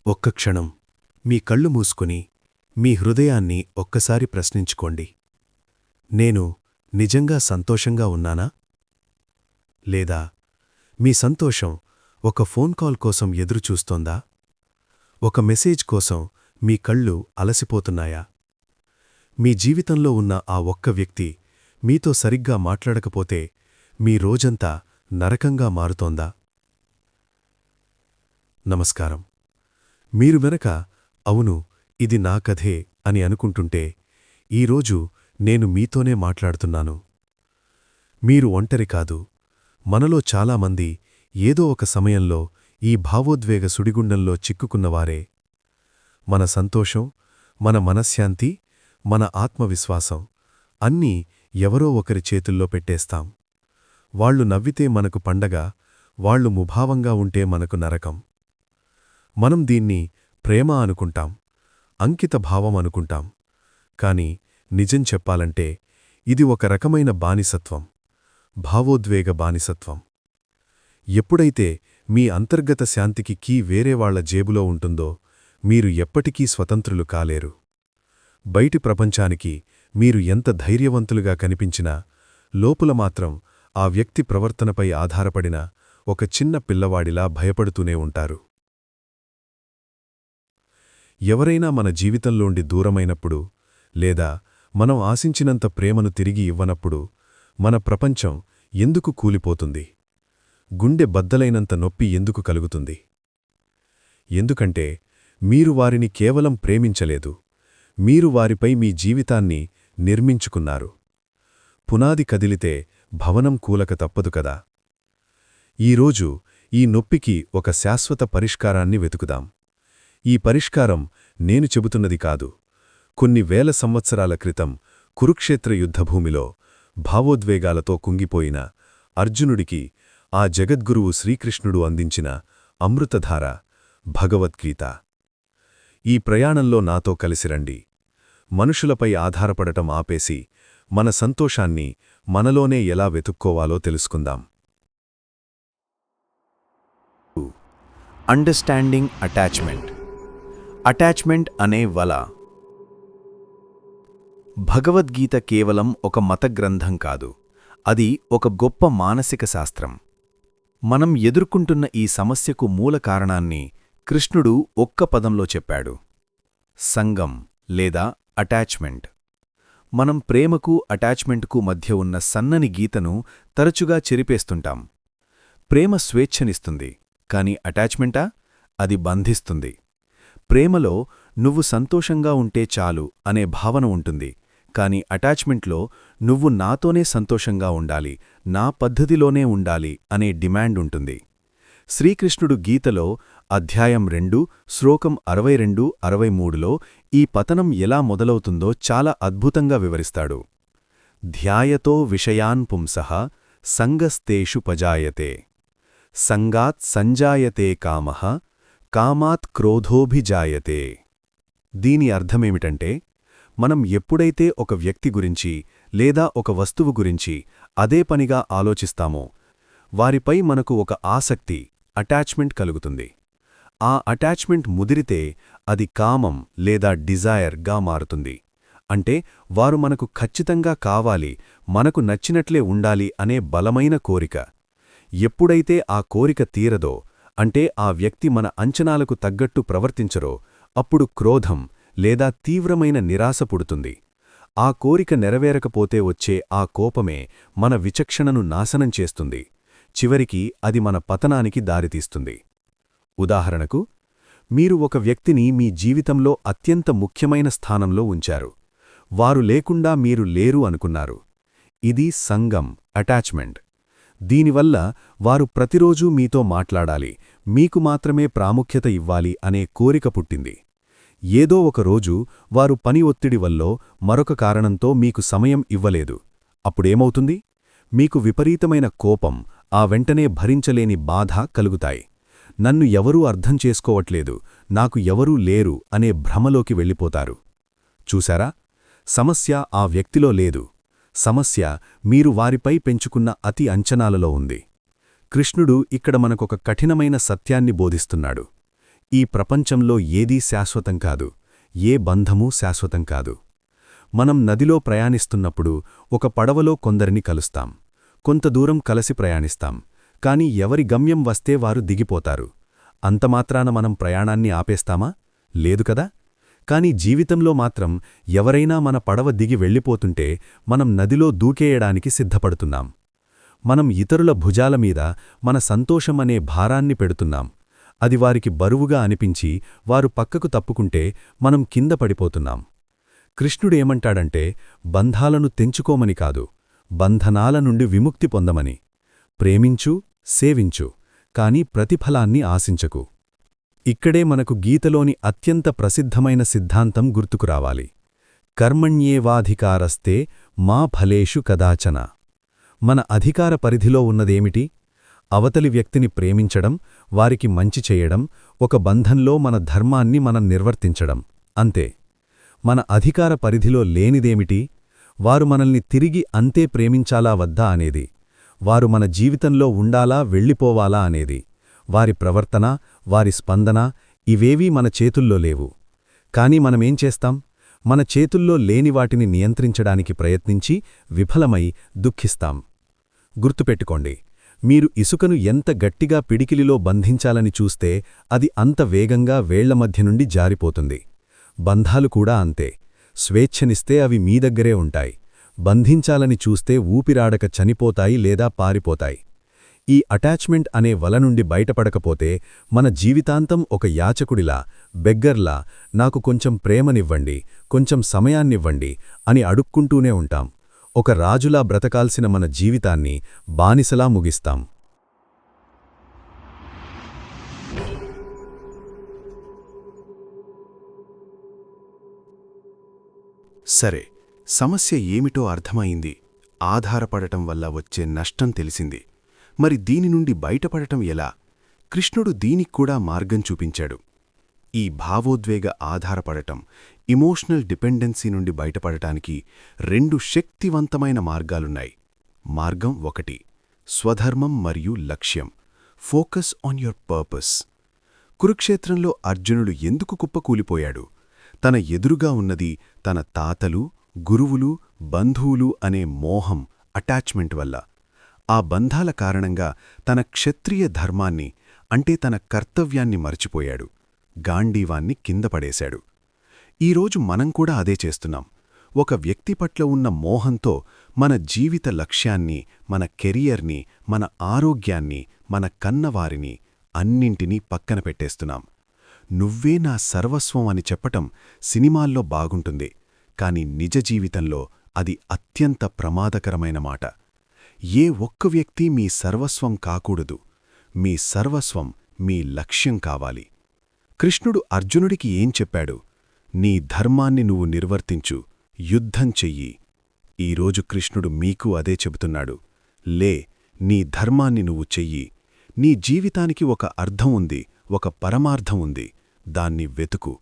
ఒక్క క్షణం మీ కళ్ళు మూసుకుని మీ హృదయాన్ని ఒక్కసారి ప్రశ్నించుకోండి. నేను నిజంగా సంతోషంగా ఉన్నానా? లేదా మీ సంతోషం ఒక ఫోన్ కాల్ కోసం ఎదురుచూస్తోందా? ఒక మెసేజ్ కోసం మీ కళ్ళు అలసిపోతున్నాయా? మీ జీవితంలో ఉన్న ఆ ఒక్క వ్యక్తి మీతో సరిగ్గా మాట్లాడకపోతే మీ రోజంతా నరకంగా మారుతోందా? నమస్కారం. మీరు వెనక అవును ఇది నా కథే అని అనుకుంటుంటే ఈరోజు నేను మీతోనే మాట్లాడుతున్నాను. మీరు ఒంటరి కాదు. మనలో చాలామంది ఏదో ఒక సమయంలో ఈ భావోద్వేగ సుడిగుండంలో చిక్కుకున్నవారే. మన సంతోషం, మన మనశ్శాంతి, మన ఆత్మవిశ్వాసం అన్నీ ఎవరో ఒకరి చేతుల్లో పెట్టేస్తాం. వాళ్లు నవ్వితే మనకు పండగ, వాళ్లు ముభావంగా ఉంటే మనకు నరకం. మనం దీన్ని ప్రేమ అనుకుంటాం, అంకిత భావం అనుకుంటాం. కాని నిజం చెప్పాలంటే ఇది ఒక రకమైన బానిసత్వం, భావోద్వేగ బానిసత్వం. ఎప్పుడైతే మీ అంతర్గత శాంతికి కీ వేరేవాళ్ల జేబులో ఉంటుందో మీరు ఎప్పటికీ స్వతంత్రులు కాలేరు. బయటి ప్రపంచానికి మీరు ఎంత ధైర్యవంతులుగా కనిపించినా లోపల మాత్రం ఆ వ్యక్తి ప్రవర్తనపై ఆధారపడిన ఒక చిన్న పిల్లవాడిలా భయపడుతూనే ఉంటారు. ఎవరైనా మన జీవితంలోండి దూరమైనప్పుడు లేదా మనం ఆశించినంత ప్రేమను తిరిగి ఇవ్వనప్పుడు మన ప్రపంచం ఎందుకు కూలిపోతుంది? గుండె బద్దలైనంత నొప్పి ఎందుకు కలుగుతుంది? ఎందుకంటే మీరు వారిని కేవలం ప్రేమించలేదు, మీరు వారిపై మీ జీవితాన్ని నిర్మించుకున్నారు. పునాది కదిలితే భవనం కూలక తప్పదు కదా. ఈరోజు ఈ నొప్పికి ఒక శాశ్వత పరిష్కారాన్ని వెతుకుదాం. ఈ పరిష్కారం నేను చెబుతున్నది కాదు. కొన్ని వేల సంవత్సరాల క్రితం కురుక్షేత్ర యుద్ధభూమిలో భావోద్వేగాలతో కుంగిపోయిన అర్జునుడికి ఆ జగద్గురువు శ్రీకృష్ణుడు అందించిన అమృతధార భగవద్గీత. ఈ ప్రయాణంలో నాతో కలిసిరండి. మనుషులపై ఆధారపడటం ఆపేసి మన సంతోషాన్ని మనలోనే ఎలా వెతుక్కోవాలో తెలుసుకుందాం. Understanding attachment. అటాచ్మెంట్ అనే వల. భగవద్గీత కేవలం ఒక మత గ్రంథం కాదు, అది ఒక గొప్ప మానసిక శాస్త్రం. మనం ఎదుర్కొంటున్న ఈ సమస్యకు మూల కారణాన్ని కృష్ణుడు ఒక్క పదంలో చెప్పాడు: సంగం లేదా అటాచ్మెంట్. మనం ప్రేమకు అటాచ్మెంట్కు మధ్య ఉన్న సన్నని గీతను తరచుగా చెరిపేస్తుంటాం. ప్రేమ స్వేచ్ఛనిస్తుంది, కాని అటాచ్మెంటా? అది బంధిస్తుంది. ప్రేమలో నువ్వు సంతోషంగా ఉంటే చాలు అనే భావన ఉంటుంది, కాని అటాచ్మెంట్లో నువ్వు నాతోనే సంతోషంగా ఉండాలి, నా పద్ధతిలోనే ఉండాలి అనే డిమాండ్ ఉంటుంది. శ్రీకృష్ణుడు గీతలో అధ్యాయం 2 శ్లోకం 62-63లో ఈ పతనం ఎలా మొదలవుతుందో చాలా అద్భుతంగా వివరిస్తాడు. ధ్యాయతో విషయాన్ పుంసః సంగస్తేషు పజాయతే, సంగాత్ సంజాయతే కామః, కామాత్ క్రోధోభిజాయతే. దీని అర్థమేమిటంటే, మనం ఎప్పుడైతే ఒక వ్యక్తి గురించి లేదా ఒక వస్తువు గురించి అదే పనిగా ఆలోచిస్తామో వారిపై మనకు ఒక ఆసక్తి, అటాచ్మెంట్ కలుగుతుంది. ఆ అటాచ్మెంట్ ముదిరితే అది కామం లేదా డిజైర్గా మారుతుంది. అంటే వారు మనకు ఖచ్చితంగా కావాలి, మనకు నచ్చినట్లే ఉండాలి అనే బలమైన కోరిక. ఎప్పుడైతే ఆ కోరిక తీరదో, అంటే ఆ వ్యక్తి మన అంచనాలకు తగ్గట్టు ప్రవర్తించరో, అప్పుడు క్రోధం లేదా తీవ్రమైన నిరాశ పుడుతుంది. ఆ కోరిక నెరవేరకపోతే వచ్చే ఆ కోపమే మన విచక్షణను నాశనం చేస్తుంది. చివరికి అది మన పతనానికి దారితీస్తుంది. ఉదాహరణకు, మీరు ఒక వ్యక్తిని మీ జీవితంలో అత్యంత ముఖ్యమైన స్థానంలో ఉంచారు. వారు లేకుండా మీరు లేరు అనుకున్నారు. ఇది సంగం, అటాచ్మెంట్. దీనివల్ల వారు ప్రతిరోజూ మీతో మాట్లాడాలి, మీకు మాత్రమే ప్రాముఖ్యత ఇవ్వాలి అనే కోరిక పుట్టింది. ఏదో ఒక రోజు వారు పని ఒత్తిడి వల్లో మరొక కారణంతో మీకు సమయం ఇవ్వలేదు. అప్పుడేమవుతుంది? మీకు విపరీతమైన కోపం, ఆ వెంటనే భరించలేని బాధ కలుగుతాయి. నన్ను ఎవరూ అర్థం చేసుకోవట్లేదు, నాకు ఎవరూ లేరు అనే భ్రమలోకి వెళ్ళిపోతారు. చూశారా? సమస్య ఆ వ్యక్తిలో లేదు, సమస్య మీరు వారిపై పెంచుకున్న అతి అంచనాలలో ఉంది. కృష్ణుడు ఇక్కడ మనకొక కఠినమైన సత్యాన్ని బోధిస్తున్నాడు. ఈ ప్రపంచంలో ఏదీ శాశ్వతం కాదు, ఏ బంధమూ శాశ్వతం కాదు. మనం నదిలో ప్రయాణిస్తున్నప్పుడు ఒక పడవలో కొందరిని కలుస్తాం, కొంత దూరం కలసి ప్రయాణిస్తాం, కాని ఎవరి గమ్యం వస్తే వారు దిగిపోతారు. అంతమాత్రాన మనం ప్రయాణాన్ని ఆపేస్తామా? లేదు కదా. కాని జీవితంలో మాత్రం ఎవరైనా మన పడవ దిగి వెళ్ళిపోతుంటే మనం నదిలో దూకేయడానికి సిద్ధపడుతున్నాం. మనం ఇతరుల భుజాలమీద మన సంతోషమనే భారాన్ని పెడుతున్నాం. అది వారికి బరువుగా అనిపించి వారు పక్కకు తప్పుకుంటే మనం కింద పడిపోతున్నాం. కృష్ణుడేమంటాడంటే, బంధాలను తెంచుకోమని కాదు, బంధనాల నుండి విముక్తి పొందమని. ప్రేమించు, సేవించు, కాని ప్రతిఫలాన్ని ఆశించకు. ఇక్కడే మనకు గీతలోని అత్యంత ప్రసిద్ధమైన సిద్ధాంతం గుర్తుకురావాలి. కర్మణ్యేవాధికారస్తే మా ఫలేషు కదాచన. మన అధికార పరిధిలో ఉన్నదేమిటి? అవతలి వ్యక్తిని ప్రేమించడం, వారికి మంచి చేయడం, ఒక బంధంలో మన ధర్మాన్ని మనం నిర్వర్తించడం, అంతే. మన అధికార పరిధిలో లేనిదేమిటి? వారు మనల్ని తిరిగి అంతే ప్రేమించాలా వద్దా అనేది, వారు మన జీవితంలో ఉండాలా వెళ్ళిపోవాలా అనేది, వారి ప్రవర్తన, వారి స్పందన, ఇవేవీ మన చేతుల్లో లేవు. కాని మనమేం చేస్తాం? మన చేతుల్లో లేని వాటిని నియంత్రించడానికి ప్రయత్నించి విఫలమై దుఃఖిస్తాం. గుర్తుపెట్టుకోండి, మీరు ఇసుకను ఎంత గట్టిగా పిడికిలిలో బంధించాలని చూస్తే అది అంత వేగంగా వేళ్ల మధ్య నుండి జారిపోతుంది. బంధాలు కూడా అంతే. స్వేచ్ఛనిస్తే అవి మీ దగ్గరే ఉంటాయి. బంధించాలని చూస్తే ఊపిరాడక చనిపోతాయి లేదా పారిపోతాయి. ఈ అటాచ్మెంట్ అనే వల నుండి బయటపడకపోతే మన జీవితాంతం ఒక యాచకుడిలా, బెగ్గర్లా, నాకు కొంచెం ప్రేమనివ్వండి, కొంచెం సమయాన్నివ్వండి అని అడుక్కుంటూనే ఉంటాం. ఒక రాజులా బ్రతకాల్సిన మన జీవితాన్ని బానిసలా ముగిస్తాం. సరే, సమస్య ఏమిటో అర్థమైంది. ఆధారపడటం వల్ల వచ్చే నష్టం తెలిసింది. మరి దీని నుండి బయటపడటం ఎలా? కృష్ణుడు దీనిక్కూడా మార్గం చూపించాడు. ఈ భావోద్వేగ ఆధారపడటం, ఇమోషనల్ డిపెండెన్సీ నుండి బయటపడటానికి 2 శక్తివంతమైన మార్గాలున్నాయి. మార్గం 1, స్వధర్మం మరియు లక్ష్యం. Focus on your purpose. కురుక్షేత్రంలో అర్జునుడు ఎందుకు కుప్పకూలిపోయాడు? తన ఎదురుగా ఉన్నది తన తాతలు, గురువులు, బంధువులు అనే మోహం, అటాచ్మెంట్ వల్ల. ఆ బంధాల కారణంగా తన క్షత్రియ ధర్మాన్ని, అంటే తన కర్తవ్యాన్ని మర్చిపోయాడు. గాంధీవాన్ని కిందపడేశాడు. ఈరోజు మనం కూడా అదే చేస్తున్నాం. ఒక వ్యక్తి పట్ల ఉన్న మోహంతో మన జీవిత లక్ష్యాన్ని, మన కెరియర్ని, మన ఆరోగ్యాన్ని, మన కన్నవారిని, అన్నింటినీ పక్కన పెట్టేస్తున్నాం. నువ్వే నా సర్వస్వం అని చెప్పటం సినిమాల్లో బాగుంటుంది, కాని నిజ జీవితంలో అది అత్యంత ప్రమాదకరమైన మాట. ఏ ఒక్క వ్యక్తి మీ సర్వస్వం కాకూడదు. మీ సర్వస్వం మీ లక్ష్యం కావాలి. కృష్ణుడు అర్జునుడికి ఏం చెప్పాడు? నీ ధర్మాన్ని నువ్వు నిర్వర్తించు, యుద్ధం చెయ్యి. ఈరోజు కృష్ణుడు మీకు అదే చెబుతున్నాడు. లే, నీ ధర్మాన్ని నువ్వు చెయ్యి. నీ జీవితానికి ఒక అర్థం ఉంది, ఒక పరమార్థం ఉంది. దాన్ని వెతుకు.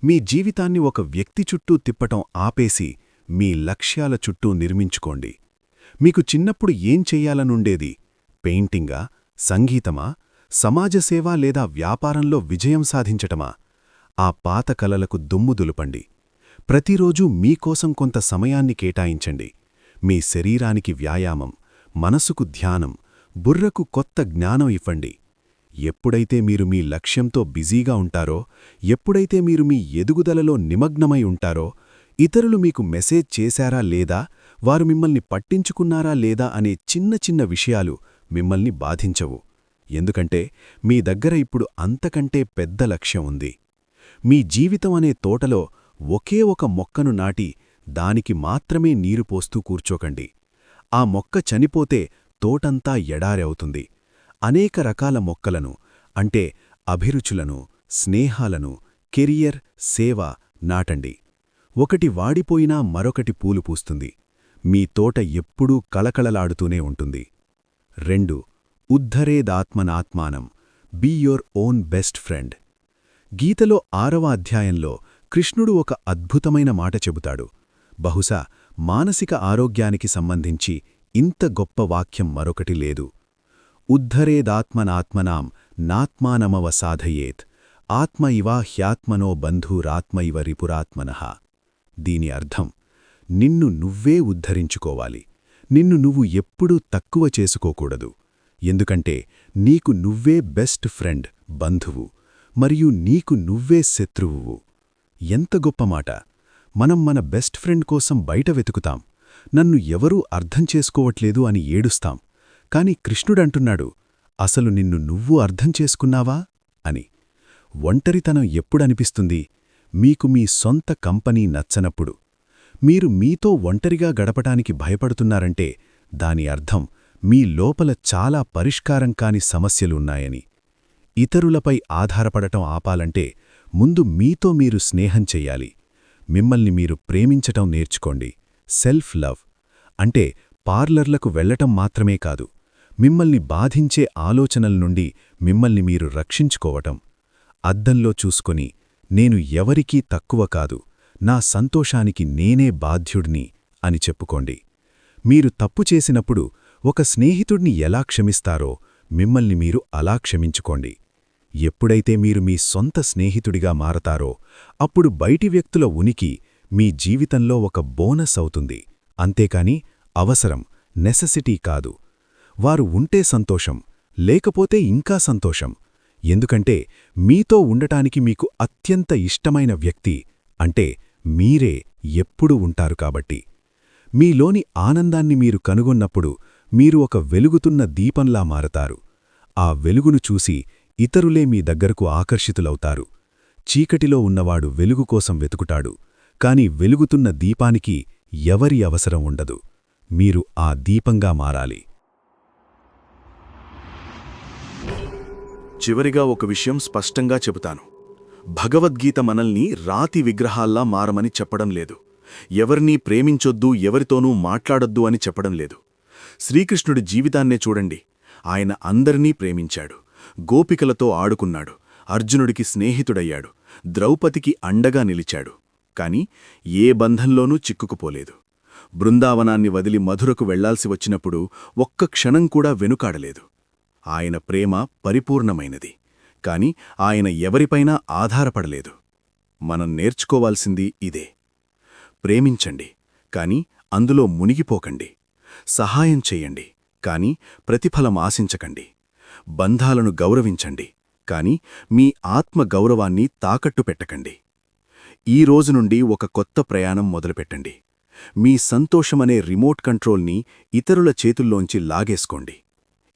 మీ జీవితాన్ని ఒక వ్యక్తి చుట్టూ తిప్పటం ఆపేసి మీ లక్ష్యాల చుట్టూ నిర్మించుకోండి. మీకు చిన్నప్పుడు ఏం చెయ్యాలనుండేది? పెయింటింగా, సంగీతమా, సమాజసేవ లేదా వ్యాపారంలో విజయం సాధించటమా? ఆ పాత కలలకు దుమ్ము దులుపండి. ప్రతిరోజూ మీకోసం కొంత సమయాన్ని కేటాయించండి. మీ శరీరానికి వ్యాయామం, మనసుకు ధ్యానం, బుర్రకు కొత్త జ్ఞానం ఇవ్వండి. ఎప్పుడైతే మీరు మీ లక్ష్యంతో బిజీగా ఉంటారో, ఎప్పుడైతే మీరు మీ ఎదుగుదలలో నిమగ్నమై ఉంటారో, ఇతరులు మీకు మెసేజ్ చేశారా లేదా, వారు మిమ్మల్ని పట్టించుకున్నారా లేదా అనే చిన్న చిన్న విషయాలు మిమ్మల్ని బాధించవు. ఎందుకంటే మీ దగ్గర ఇప్పుడు అంతకంటే పెద్ద లక్ష్యం ఉంది. మీ జీవితం అనే తోటలో ఒకే ఒక మొక్కను నాటి దానికి మాత్రమే నీరు పోస్తూ కూర్చోకండి. ఆ మొక్క చనిపోతే తోటంతా ఎడారి అవుతుంది. అనేక రకాల మొక్కలను, అంటే అభిరుచులను, స్నేహాలను, కెరియర్, సేవ నాటండి. ఒకటి వాడిపోయినా మరొకటి పూలు పూస్తుంది. మీ తోట ఎప్పుడూ కళకళలాడుతూనే ఉంటుంది. 2. ఉద్ధరేదాత్మనాత్మానం. Be your own best friend. గీతలో 6వ అధ్యాయంలో కృష్ణుడు ఒక అద్భుతమైన మాట చెబుతాడు. బహుశా మానసిక ఆరోగ్యానికి సంబంధించి ఇంత గొప్ప వాక్యం మరొకటి లేదు. ఉద్ధరేదాత్మనాత్మనాం నాత్మానమవ సాధయేత్. ఆత్మ ఇవ హ్యాత్మనో బంధురాత్మ ఇవ రిపురాత్మనః. దీని అర్థం నిన్ను నువ్వే ఉద్ధరించుకోవాలి, నిన్ను నువ్వు ఎప్పుడూ తక్కువ చేసుకోకూడదు. ఎందుకంటే నీకు నువ్వే బెస్ట్ ఫ్రెండ్, బంధువు, మరియు నీకు నువ్వే శత్రువువు. ఎంత గొప్ప మాట! మనం మన బెస్ట్ ఫ్రెండ్ కోసం బయట వెతుకుతాం, నన్ను ఎవరూ అర్థం చేసుకోవట్లేదు అని ఏడుస్తాం. కాని కృష్ణుడంటున్నాడు, అసలు నిన్ను నువ్వు అర్థం చేసుకున్నావా అని. ఒంటరితనం ఎప్పుడనిపిస్తుంది? మీకు మీ సొంత కంపెనీ నచ్చనప్పుడు. మీరు మీతో ఒంటరిగా గడపటానికి భయపడుతున్నారంటే దాని అర్థం మీ లోపల చాలా పరిష్కారం కాని సమస్యలున్నాయని. ఇతరులపై ఆధారపడటం ఆపాలంటే ముందు మీతో మీరు స్నేహం చెయ్యాలి. మిమ్మల్ని మీరు ప్రేమించటం నేర్చుకోండి. సెల్ఫ్ లవ్ అంటే పార్లర్లకు వెళ్లటం మాత్రమే కాదు, మిమ్మల్ని బాధించే ఆలోచనల నుండి మిమ్మల్ని మీరు రక్షించుకోవటం. అద్దంలో చూసుకొని నేను ఎవరికీ తక్కువ కాదు, నా సంతోషానికి నేనే బాధ్యుడిని అని చెప్పుకోండి. మీరు తప్పు చేసినప్పుడు ఒక స్నేహితుడిని ఎలా క్షమిస్తారో మిమ్మల్ని మీరు అలా క్షమించుకోండి. ఎప్పుడైతే మీరు మీ సొంత స్నేహితుడిగా మారతారో అప్పుడు బయటి వ్యక్తుల ఉనికి మీ జీవితంలో ఒక బోనస్ అవుతుంది, అంతేకాని అవసరం, నెసెసిటీ కాదు. వారు ఉంటే సంతోషం, లేకపోతే ఇంకా సంతోషం. ఎందుకంటే మీతో ఉండటానికి మీకు అత్యంత ఇష్టమైన వ్యక్తి అంటే మీరే ఎప్పుడూ ఉంటారు కాబట్టి. మీలోని ఆనందాన్ని మీరు కనుగొన్నప్పుడు మీరు ఒక వెలుగుతున్న దీపంలా మారతారు. ఆ వెలుగును చూసి ఇతరులే మీ దగ్గరకు ఆకర్షితులవుతారు. చీకటిలో ఉన్నవాడు వెలుగు కోసం వెతుకుటాడు, కాని వెలుగుతున్న దీపానికి ఎవరి అవసరం ఉండదు. మీరు ఆ దీపంగా మారాలి. చివరిగా ఒక విషయం స్పష్టంగా చెబుతాను. భగవద్గీత మనల్ని రాతి విగ్రహాల్లా మారమని చెప్పడం లేదు. ఎవరినీ ప్రేమించొద్దు, ఎవరితోనూ మాట్లాడొద్దు అని చెప్పడం లేదు. శ్రీకృష్ణుడి జీవితాన్నే చూడండి. ఆయన అందరినీ ప్రేమించాడు, గోపికలతో ఆడుకున్నాడు, అర్జునుడికి స్నేహితుడయ్యాడు, ద్రౌపదికి అండగా నిలిచాడు. కాని ఏ బంధంలోనూ చిక్కుకుపోలేదు. బృందావనాన్ని వదిలి మధురకు వెళ్లాల్సి వచ్చినప్పుడు ఒక్క క్షణం కూడా వెనుకాడలేదు. ఆయన ప్రేమ పరిపూర్ణమైనది, కాని ఆయన ఎవరిపైనా ఆధారపడలేదు. మనం నేర్చుకోవాల్సింది ఇదే. ప్రేమించండి, కాని అందులో మునిగిపోకండి. సహాయం చెయ్యండి, కాని ప్రతిఫలం ఆశించకండి. బంధాలను గౌరవించండి, కాని మీ ఆత్మ గౌరవాన్ని తాకట్టు పెట్టకండి. ఈ రోజు నుండి ఒక కొత్త ప్రయాణం మొదలుపెట్టండి. మీ సంతోషమనే రిమోట్ కంట్రోల్ని ఇతరుల చేతుల్లోంచి లాగేసుకోండి.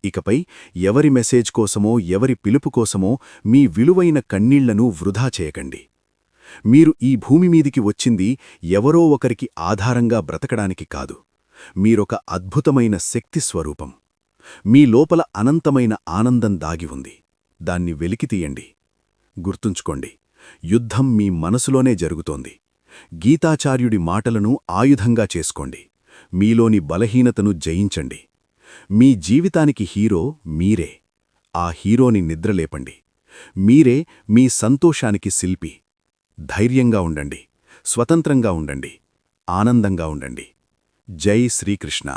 ఇకపై ఎవరి మెసేజ్ కోసమో, ఎవరి పిలుపు కోసమో మీ విలువైన కన్నీళ్లను వృధా చేయకండి. మీరు ఈ భూమిమీదికి వచ్చింది ఎవరో ఒకరికి ఆధారంగా బ్రతకడానికి కాదు. మీరొక అద్భుతమైన శక్తి స్వరూపం. మీ లోపల అనంతమైన ఆనందం దాగి ఉంది. దాన్ని వెలికితీయండి. గుర్తుంచుకోండి, యుద్ధం మీ మనసులోనే జరుగుతోంది. గీతాచార్యుడి మాటలను ఆయుధంగా చేసుకోండి. మీలోని బలహీనతను జయించండి. మీ జీవితానికి హీరో మీరే. ఆ హీరోని నిద్రలేపండి. మీరే మీ సంతోషానికి శిల్పి. ధైర్యంగా ఉండండి, స్వతంత్రంగా ఉండండి, ఆనందంగా ఉండండి. జై శ్రీకృష్ణ.